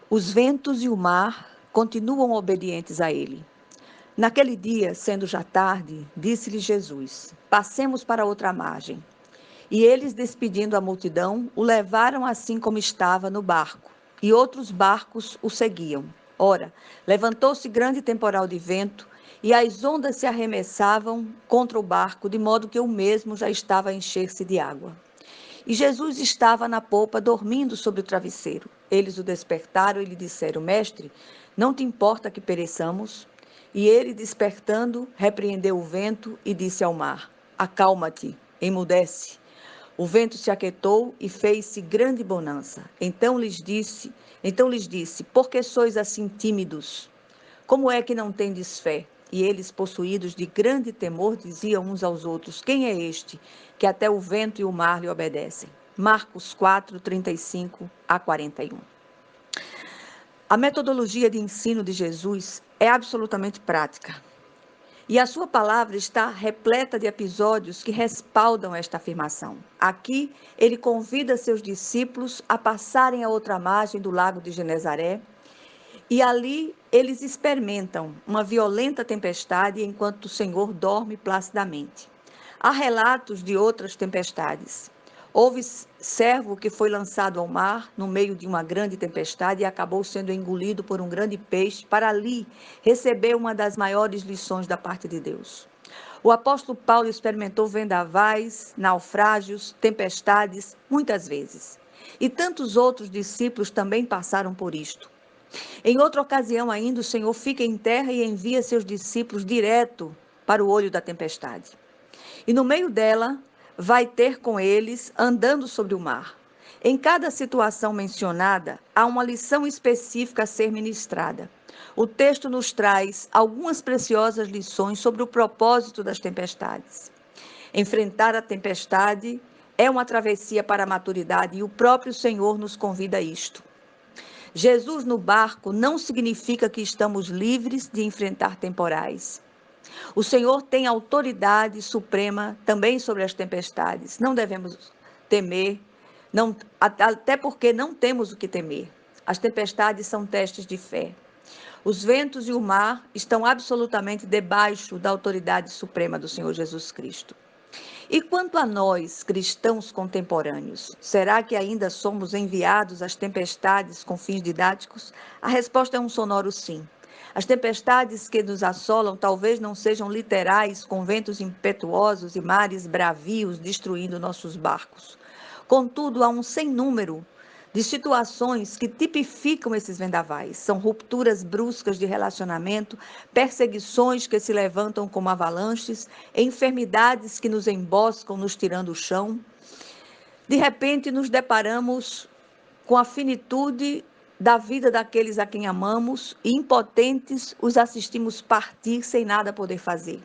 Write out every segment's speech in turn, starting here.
Os ventos e o mar continuam obedientes a ele. Naquele dia, sendo já tarde, disse-lhe Jesus: Passemos para outra margem. E eles, despedindo a multidão, o levaram assim como estava no barco, e outros barcos o seguiam. Ora, levantou-se grande temporal de vento, e as ondas se arremessavam contra o barco, de modo que o mesmo já estava a encher-se de água. E Jesus estava na polpa, dormindo sobre o travesseiro. Eles o despertaram e lhe disseram: Mestre, não te importa que pereçamos? E ele, despertando, repreendeu o vento e disse ao mar: Acalma-te, emudece. O vento se aquietou e fez-se grande bonança. Então lhes disse: Por que sois assim tímidos? Como é que não tendes fé? E eles, possuídos de grande temor, diziam uns aos outros: Quem é este que até o vento e o mar lhe obedecem? Marcos 4, 35 a 41. A metodologia de ensino de Jesus é absolutamente prática. E a sua palavra está repleta de episódios que respaldam esta afirmação. Aqui, ele convida seus discípulos a passarem a outra margem do lago de Genezaré, e ali eles experimentam uma violenta tempestade enquanto o Senhor dorme placidamente. Há relatos de outras tempestades. Houve servo que foi lançado ao mar no meio de uma grande tempestade e acabou sendo engolido por um grande peixe para ali receber uma das maiores lições da parte de Deus. O apóstolo Paulo experimentou vendavais, naufrágios, tempestades, muitas vezes. E tantos outros discípulos também passaram por isto. Em outra ocasião ainda, o Senhor fica em terra e envia seus discípulos direto para o olho da tempestade. E no meio dela, vai ter com eles andando sobre o mar. Em cada situação mencionada, há uma lição específica a ser ministrada. O texto nos traz algumas preciosas lições sobre o propósito das tempestades. Enfrentar a tempestade é uma travessia para a maturidade e o próprio Senhor nos convida a isto. Jesus no barco não significa que estamos livres de enfrentar temporais. O Senhor tem autoridade suprema também sobre as tempestades. Não devemos temer, até porque não temos o que temer. As tempestades são testes de fé. Os ventos e o mar estão absolutamente debaixo da autoridade suprema do Senhor Jesus Cristo. E quanto a nós, cristãos contemporâneos, será que ainda somos enviados às tempestades com fins didáticos? A resposta é um sonoro sim. As tempestades que nos assolam talvez não sejam literais, com ventos impetuosos e mares bravios destruindo nossos barcos. Contudo, há um sem número de situações que tipificam esses vendavais. São rupturas bruscas de relacionamento, perseguições que se levantam como avalanches, enfermidades que nos emboscam, nos tirando o chão. De repente, nos deparamos com a finitude da vida daqueles a quem amamos e, impotentes, os assistimos partir sem nada poder fazer.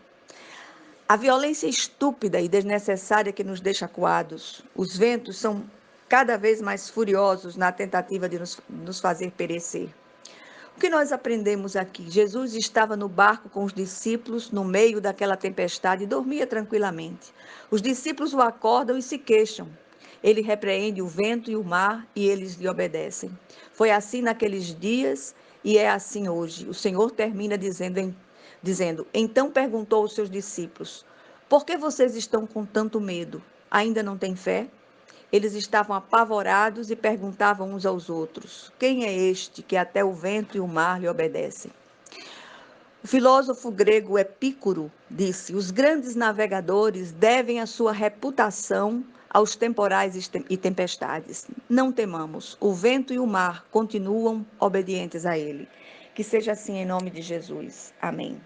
A violência estúpida e desnecessária que nos deixa acuados. Os ventos são cada vez mais furiosos na tentativa de nos fazer perecer. O que nós aprendemos aqui? Jesus estava no barco com os discípulos no meio daquela tempestade e dormia tranquilamente. Os discípulos o acordam e se queixam. Ele repreende o vento e o mar e eles lhe obedecem. Foi assim naqueles dias e é assim hoje. O Senhor termina dizendo: Então perguntou aos seus discípulos: Por que vocês estão com tanto medo? Ainda não têm fé? Eles estavam apavorados e perguntavam uns aos outros: Quem é este que até o vento e o mar lhe obedecem? O filósofo grego Epícoro disse: Os grandes navegadores devem a sua reputação aos temporais e tempestades. Não temamos, o vento e o mar continuam obedientes a ele. Que seja assim em nome de Jesus. Amém.